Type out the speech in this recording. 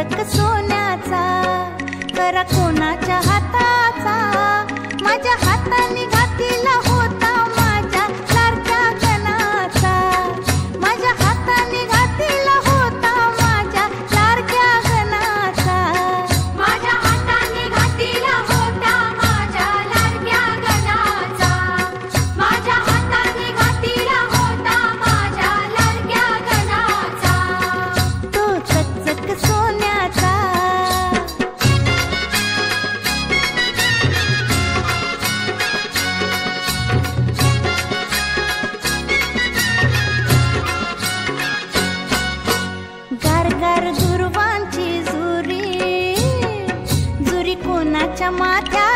चकचक सोन्याचा, करा कोणाच्या हाताचा, माझ्या हाताने घातीला होता माझ्या लाडक्या गणाचा, माझ्या हाताने घातीला होता माझ्या लाडक्या गणाचा, माझ्या हाताने घातीला होता माझ्या लाडक्या गणाचा, माझ्या हाताने घातीला होता माझ्या लाडक्या गणाचा, तो चकचक सोन्याचा. गार दुर्वांची जुरी, जुरी कोणाच्या माथ्या